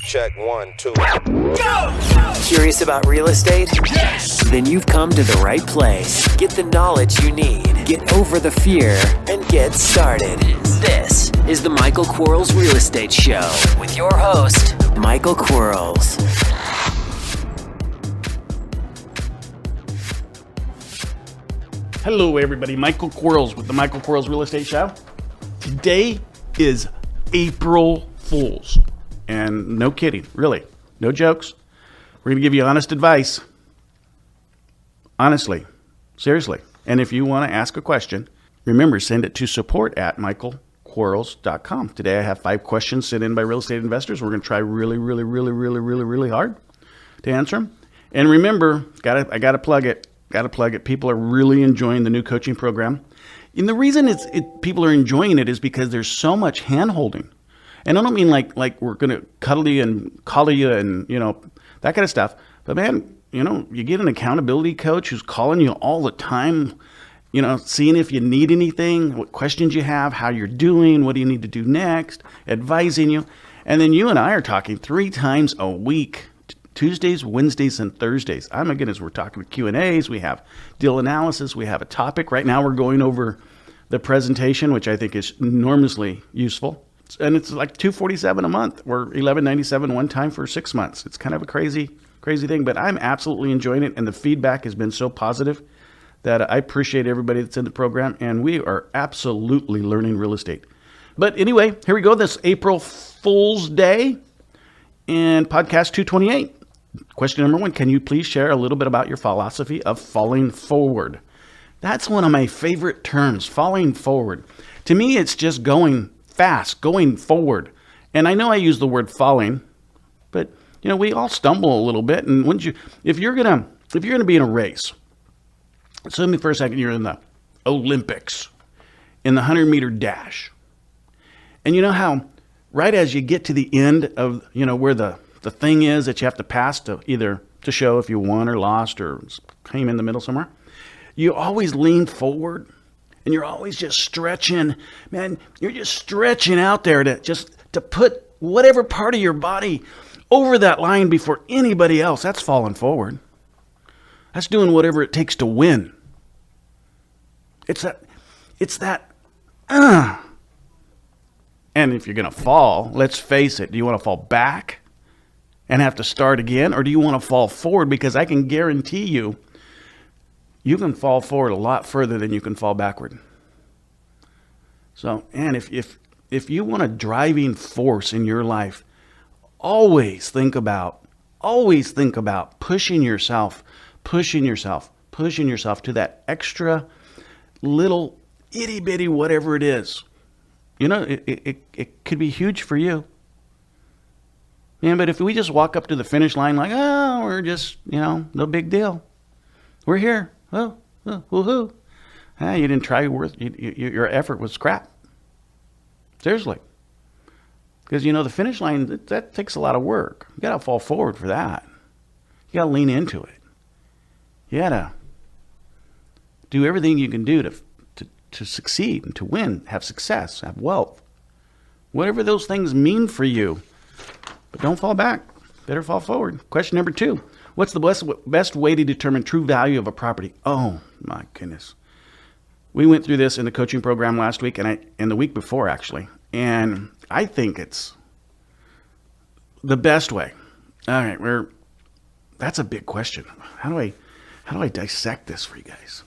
Check 1, 2. Go! Curious about real estate? Yes! Then you've come to the right place. Get the knowledge you need. Get over the fear and get started. This is the Michael Quarles Real Estate Show with your host, Michael Quarles. Hello, everybody. Michael Quarles with the Michael Quarles Real Estate Show. Today is April Fools. And no kidding, really. No jokes. We're going to give you honest advice. Honestly. Seriously. And if you want to ask a question, remember, send it to support@michaelquarles.com. Today I have 5 questions sent in by real estate investors. We're going to try really hard to answer them. And remember, I got to plug it. People are really enjoying the new coaching program. And the reason people are enjoying it is because there's so much hand-holding. And I don't mean like we're going to cuddle you and call you and, that kind of stuff. But man, you get an accountability coach who's calling you all the time, seeing if you need anything, what questions you have, how you're doing, what do you need to do next, advising you. And then you and I are talking 3 times a week, Tuesdays, Wednesdays, and Thursdays. Oh my goodness, we're talking Q&As, we have deal analysis, we have a topic. Right now we're going over the presentation, which I think is enormously useful. And it's like $247 a month or $1197 one time for 6 months. It's kind of a crazy thing, but I'm absolutely enjoying it. And the feedback has been so positive that I appreciate everybody that's in the program. And we are absolutely learning real estate. But anyway, here we go. This April Fool's Day and podcast 228. Question number 1, can you please share a little bit about your philosophy of falling forward? That's one of my favorite terms, falling forward. To me, it's just going fast, going forward. And I know I use the word falling, but we all stumble a little bit. And if you're gonna be in a race, assume for a second you're in the Olympics, in the 100-meter dash, and you know how right as you get to the end of where the thing is that you have to pass to either to show if you won or lost or came in the middle somewhere, you always lean forward. And you're always just stretching, man, you're just stretching out there to put whatever part of your body over that line before anybody else. That's falling forward. That's doing whatever it takes to win. It's that. And if you're going to fall, let's face it, do you want to fall back and have to start again? Or do you want to fall forward? Because I can guarantee you can fall forward a lot further than you can fall backward. So, and if you want a driving force in your life, always think about pushing yourself to that extra little itty bitty whatever it is. It could be huge for you. Yeah, but if we just walk up to the finish line like, oh, we're just, no big deal. We're here. Oh, woohoo. You didn't try your effort was crap. Seriously. Because, the finish line, that takes a lot of work. You got to fall forward for that. You got to lean into it. You got to do everything you can do to succeed and to win, have success, have wealth. Whatever those things mean for you. But don't fall back. Better fall forward. Question number 2. What's the best way to determine true value of a property? Oh, my goodness. We went through this in the coaching program last week and the week before, actually. And I think it's the best way. All right, that's a big question. How do I dissect this for you guys?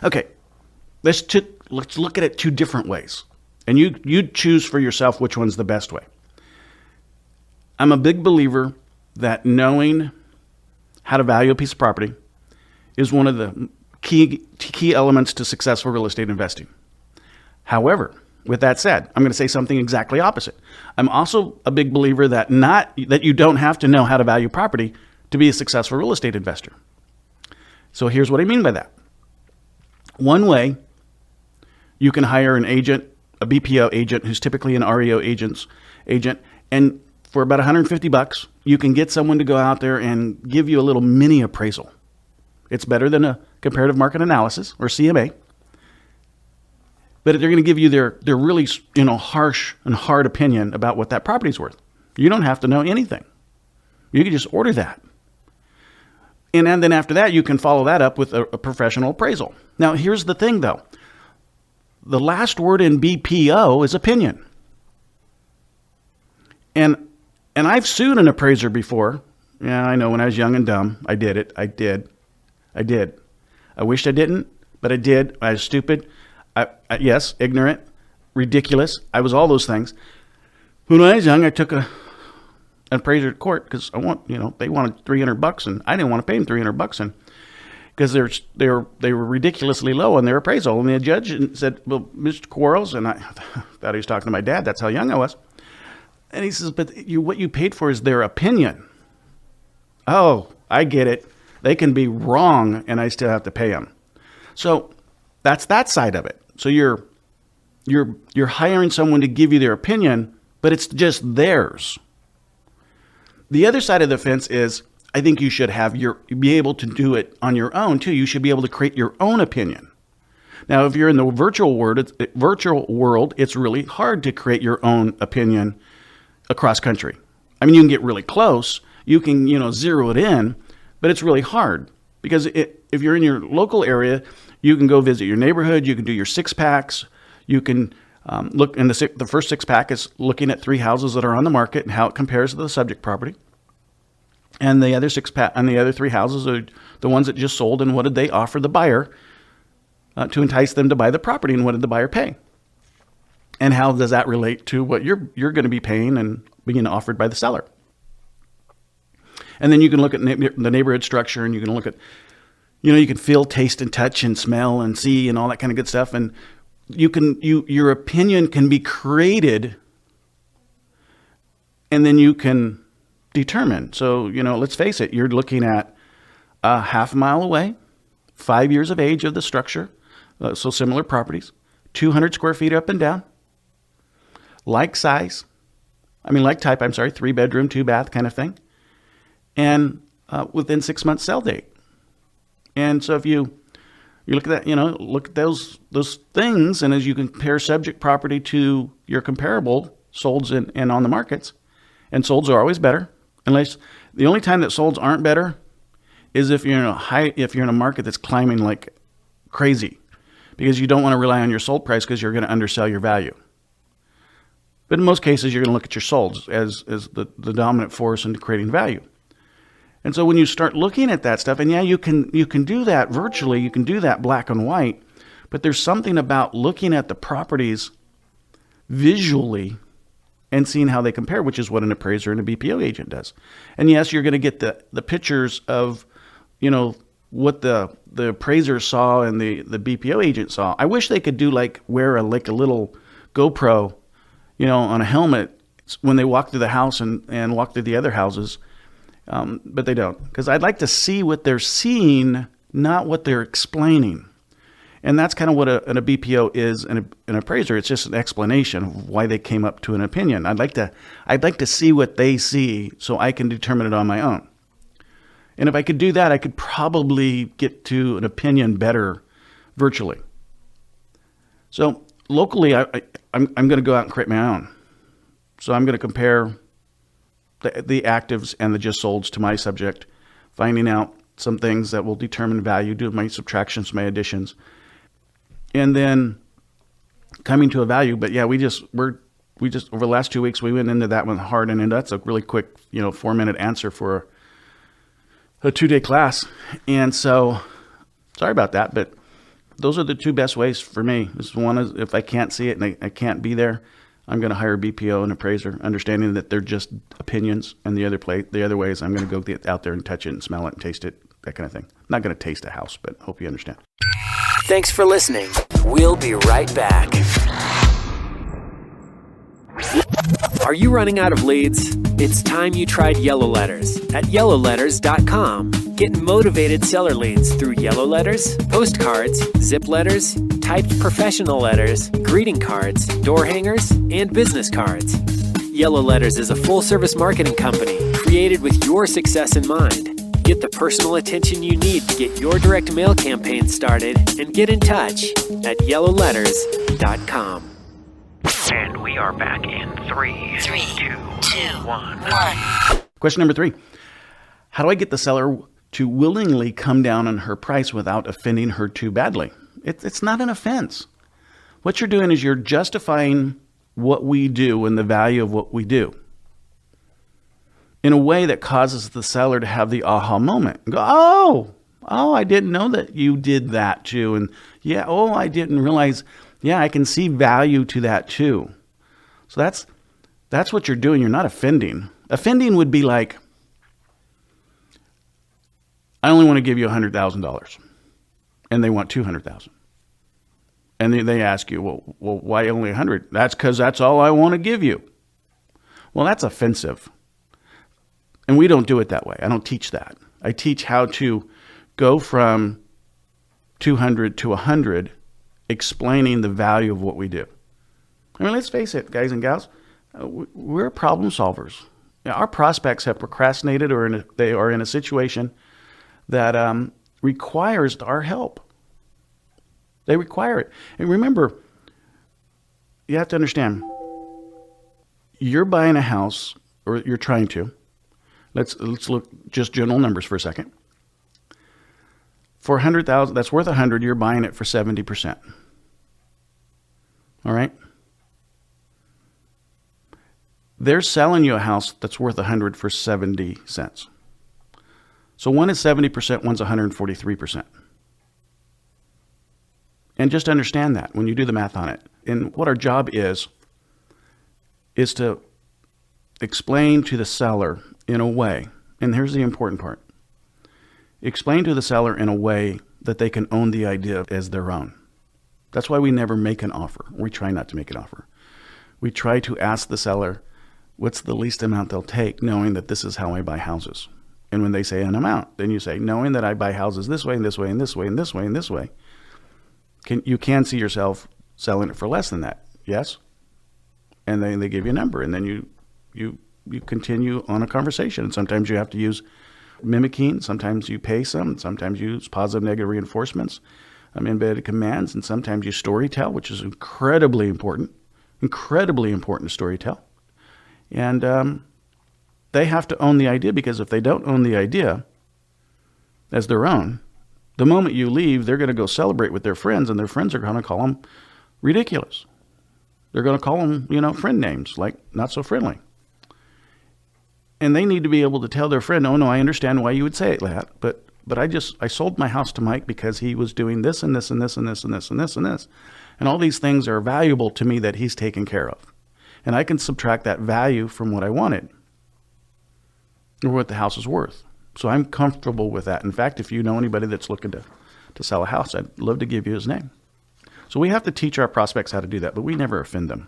Okay, let's look at it 2 different ways. And you choose for yourself which one's the best way. I'm a big believer that knowing how to value a piece of property is one of the key elements to successful real estate investing. However, with that said, I'm going to say something exactly opposite. I'm also a big believer that you don't have to know how to value property to be a successful real estate investor. So here's what I mean by that. One way, you can hire an agent, a BPO agent who's typically an REO agent, and for about $150, you can get someone to go out there and give you a little mini appraisal. It's better than a comparative market analysis or CMA. But they're going to give you their really harsh and hard opinion about what that property's worth. You don't have to know anything. You can just order that. And then after that, you can follow that up with a professional appraisal. Now, here's the thing, though. The last word in BPO is opinion. And I've sued an appraiser before. Yeah, I know, when I was young and dumb, I did it. I did. I wished I didn't, but I did. I was stupid. Yes, ignorant, ridiculous. I was all those things. When I was young, I took an appraiser to court because they wanted $300, and I didn't want to pay them $300, and because they were ridiculously low on their appraisal. And the judge said, "Well, Mr. Quarles," and I thought he was talking to my dad. That's how young I was. And he says, "But what you paid for is their opinion." Oh, I get it. They can be wrong, and I still have to pay them. So that's that side of it. So you're hiring someone to give you their opinion, but it's just theirs. The other side of the fence is, I think you should be able to do it on your own too. You should be able to create your own opinion. Now, if you're in the virtual world, it's really hard to create your own opinion across country. I mean, you can get really close. You can, zero it in, but it's really hard because if you're in your local area, you can go visit your neighborhood. You can do your 6-packs. You can look in the first 6-pack is looking at 3 houses that are on the market and how it compares to the subject property. And the other 6-pack and the other 3 houses are the ones that just sold, and what did they offer the buyer to entice them to buy the property, and what did the buyer pay? And how does that relate to what you're going to be paying and being offered by the seller? And then you can look at the neighborhood structure, and you can look at, you can feel, taste, and touch, and smell, and see, and all that kind of good stuff. And your opinion can be created, and then you can determine. So, let's face it, you're looking at a half a mile away, 5 years of age of the structure, so similar properties, 200 square feet up and down, like type, 3-bedroom, 2-bath kind of thing, and within 6 months sell date. And so if you look at that, look at those things, and as you compare subject property to your comparable solds and on the markets, and solds are always better, unless the only time that solds aren't better is if you're in a market that's climbing like crazy, because you don't want to rely on your sold price because you're going to undersell your value. But in most cases, you're going to look at your solds as the dominant force in creating value. And so when you start looking at that stuff, and you can do that virtually, you can do that black and white, but there's something about looking at the properties visually and seeing how they compare, which is what an appraiser and a BPO agent does. And yes, you're going to get the pictures of, what the appraiser saw and the BPO agent saw. I wish they could wear a little GoPro, on a helmet when they walk through the house and walk through the other houses. But they don't, because I'd like to see what they're seeing, not what they're explaining. And that's kind of what a BPO is, and an appraiser. It's just an explanation of why they came up to an opinion. I'd like to see what they see so I can determine it on my own. And if I could do that, I could probably get to an opinion better virtually. So locally, I'm going to go out and create my own. So I'm going to compare the actives and the just solds to my subject, finding out some things that will determine value, do my subtractions, my additions, and then coming to a value. But yeah, we just over the last 2 weeks, we went into that one hard, and that's a really quick, 4-minute answer for a 2-day class. And so sorry about that, but those are the 2 best ways for me. One is, if I can't see it and I can't be there, I'm going to hire a BPO and appraiser, understanding that they're just opinions. And the other way is I'm going to go get out there and touch it and smell it and taste it, that kind of thing. I'm not going to taste a house, but I hope you understand. Thanks for listening. We'll be right back. Are you running out of leads? It's time you tried Yellow Letters at yellowletters.com. Get motivated seller leads through Yellow Letters, postcards, zip letters, typed professional letters, greeting cards, door hangers, and business cards. Yellow Letters is a full-service marketing company created with your success in mind. Get the personal attention you need to get your direct mail campaign started, and get in touch at yellowletters.com. And we are back in 3, 2, 1. Question number 3, how do I get the seller to willingly come down on her price without offending her too badly? It's not an offense. What you're doing is you're justifying what we do and the value of what we do in a way that causes the seller to have the aha moment and go, oh, I didn't know that you did that too. And yeah, oh, I didn't realize. Yeah, I can see value to that too. So that's what you're doing. You're not offending. Offending would be like, I only want to give you $100,000 and they want $200,000. And they ask you, well, why only 100? That's because that's all I want to give you. Well, that's offensive. And we don't do it that way. I don't teach that. I teach how to go from 200 to 100, explaining the value of what we do. I mean, let's face it, guys and gals, we're problem solvers. Our prospects have procrastinated or they are in a situation that requires our help. They require it. And remember, you have to understand, you're buying a house, or you're trying to. Let's look just general numbers for a second. For 100,000, that's worth 100, you're buying it for 70%. All right? They're selling you a house that's worth 100 for 70 cents. So one is 70%, one's 143%. And just understand that when you do the math on it. And what our job is to explain to the seller in a way, and here's the important part, explain to the seller in a way that they can own the idea as their own. That's why we never make an offer. We try not to make an offer. We try to ask the seller, what's the least amount they'll take, knowing that this is how I buy houses. And when they say an amount, then you say, knowing that I buy houses this way and this way and this way and this way and this way, you can see yourself selling it for less than that. Yes? And then they give you a number, and then you continue on a conversation. And sometimes you have to use mimicking, sometimes you pay sometimes you use positive negative reinforcements, embedded commands, and sometimes you story tell, which is incredibly important to story tell. And they have to own the idea, because if they don't own the idea as their own, the moment you leave, they're going to go celebrate with their friends, and their friends are going to call them ridiculous. They're going to call them, friend names, like not so friendly. And they need to be able to tell their friend, oh, no, I understand why you would say it that, but I sold my house to Mike because he was doing this and this and this and this and this and this and this. And all these things are valuable to me that he's taken care of. And I can subtract that value from what I wanted or what the house is worth. So I'm comfortable with that. In fact, if you know anybody that's looking to sell a house, I'd love to give you his name. So we have to teach our prospects how to do that, but we never offend them.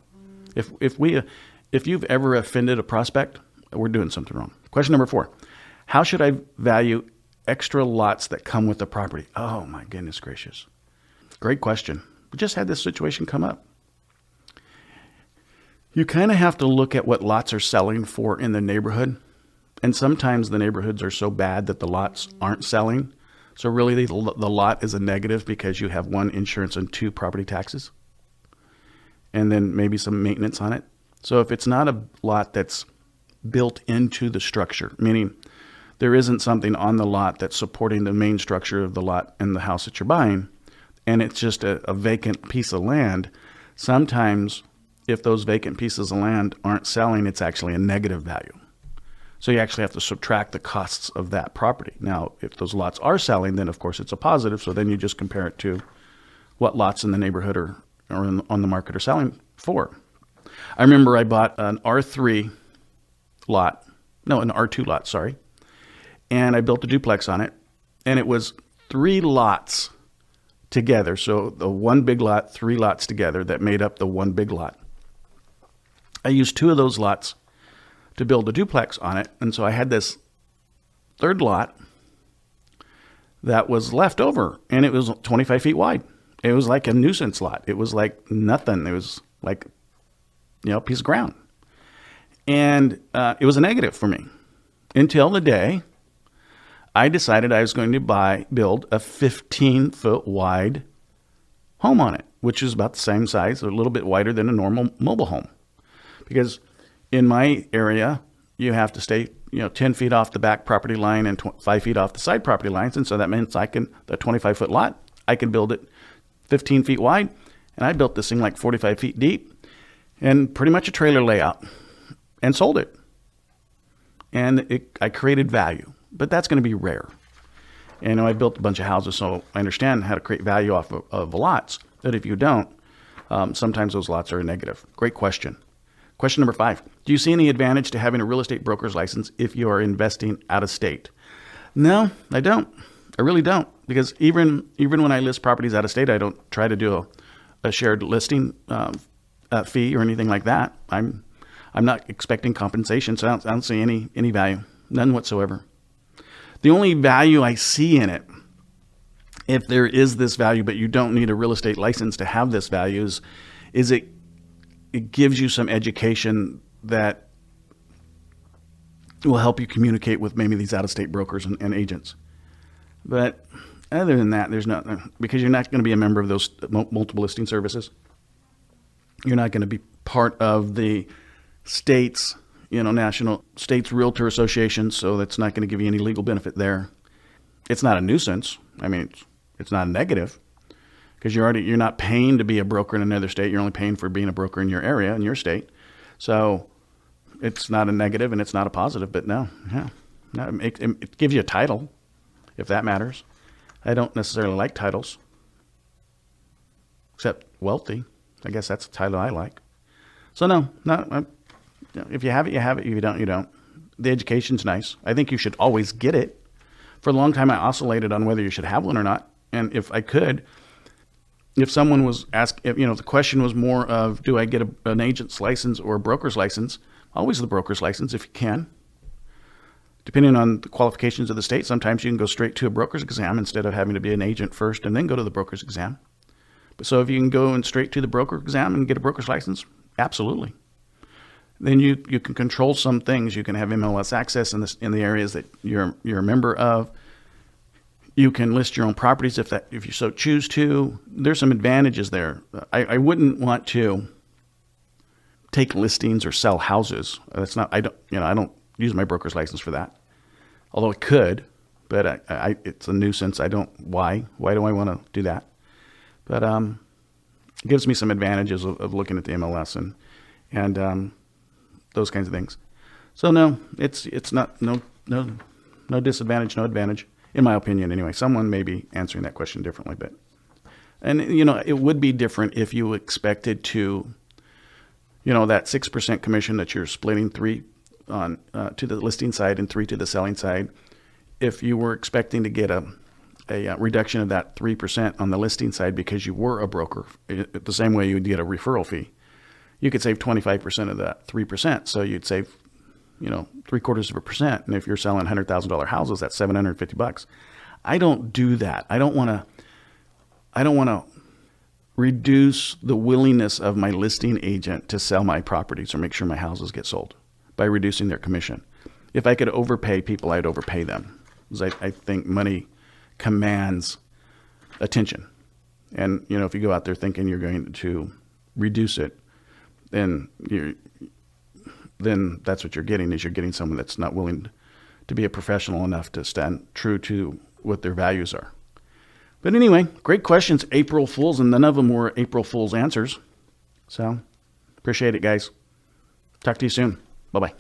If you've ever offended a prospect, we're doing something wrong. Question number 4, how should I value extra lots that come with the property? Oh my goodness gracious. Great question. We just had this situation come up. You kind of have to look at what lots are selling for in the neighborhood. And sometimes the neighborhoods are so bad that the lots aren't selling. So really the lot is a negative because you have 1, insurance, and 2, property taxes. And then maybe some maintenance on it. So if it's not a lot that's built into the structure, meaning there isn't something on the lot that's supporting the main structure of the lot and the house that you're buying, and it's just a vacant piece of land, sometimes if those vacant pieces of land aren't selling, it's actually a negative value. So you actually have to subtract the costs of that property. Now, if those lots are selling, then of course it's a positive. So then you just compare it to what lots in the neighborhood or on the market are selling for. I remember I bought an R2 lot, sorry. And I built a duplex on it. And it was 3 lots together. So the one big lot, 3 lots together that made up the one big lot. I used 2 of those lots to build a duplex on it. And so I had this 3rd lot that was left over, and it was 25 feet wide. It was like a nuisance lot. It was like nothing. It was like, a piece of ground. And it was a negative for me until the day I decided I was going to build a 15-foot wide home on it, which is about the same size, a little bit wider than a normal mobile home. Because in my area, you have to stay 10 feet off the back property line and 5 feet off the side property lines. And so that means the 25-foot lot, I can build it 15 feet wide. And I built this thing like 45 feet deep and pretty much a trailer layout and sold it. And I created value, but that's going to be rare. And I built a bunch of houses, so I understand how to create value off of lots. But if you don't, sometimes those lots are negative. Great question. Question number 5. Do you see any advantage to having a real estate broker's license if you are investing out of state? No, I don't. I really don't. Because even when I list properties out of state, I don't try to do a shared listing fee or anything like that. I'm not expecting compensation, so I don't see any value. None whatsoever. The only value I see in it, if there is this value, but you don't need a real estate license to have this value, is it gives you some education that will help you communicate with maybe these out-of-state brokers and agents. But other than that, there's not, because you're not going to be a member of those multiple listing services. You're not going to be part of the state's, national state's realtor association, so that's not going to give you any legal benefit there. It's not a nuisance. I mean, it's not a negative, because you're not paying to be a broker in another state. You're only paying for being a broker in your area, in your state. So it's not a negative and it's not a positive, but it gives you a title, if that matters. I don't necessarily like titles, except wealthy. I guess that's a title I like. So if you have it, you have it. If you don't, you don't. The education's nice. I think you should always get it. For a long time, I oscillated on whether you should have one or not. And if I could, if someone was asked, if the question was more of, do I get an agent's license or a broker's license? Always the broker's license if you can. Depending on the qualifications of the state, sometimes you can go straight to a broker's exam instead of having to be an agent first and then go to the broker's exam. But so if you can go straight to the broker exam and get a broker's license, absolutely. Then you can control some things. You can have MLS access in the areas that you're a member of. You can list your own properties if you so choose to. There's some advantages there. I wouldn't want to take listings or sell houses. I don't use my broker's license for that. Although it could, but it's a nuisance. Why do I want to do that? But it gives me some advantages of looking at the MLS and those kinds of things. So no, it's not no disadvantage, no advantage. In my opinion, anyway. Someone may be answering that question differently, but it would be different if you expected to, that 6% commission that you're splitting 3 on to the listing side and 3 to the selling side. If you were expecting to get a reduction of that 3% on the listing side because you were a broker, the same way you would get a referral fee, you could save 25% of that 3%. So you'd save 0.75%. And if you're selling $100,000 houses, that's $750. I don't do that. I don't want to reduce the willingness of my listing agent to sell my properties or make sure my houses get sold by reducing their commission. If I could overpay people, I'd overpay them. Because I think money commands attention. And, if you go out there thinking you're going to reduce it, then that's what you're getting, is you're getting someone that's not willing to be a professional enough to stand true to what their values are. But anyway, great questions, April Fools, and none of them were April Fools answers. So appreciate it, guys. Talk to you soon. Bye-bye.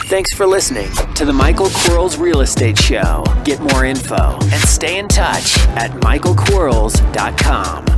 Thanks for listening to the Michael Quarles Real Estate Show. Get more info and stay in touch at michaelquarles.com.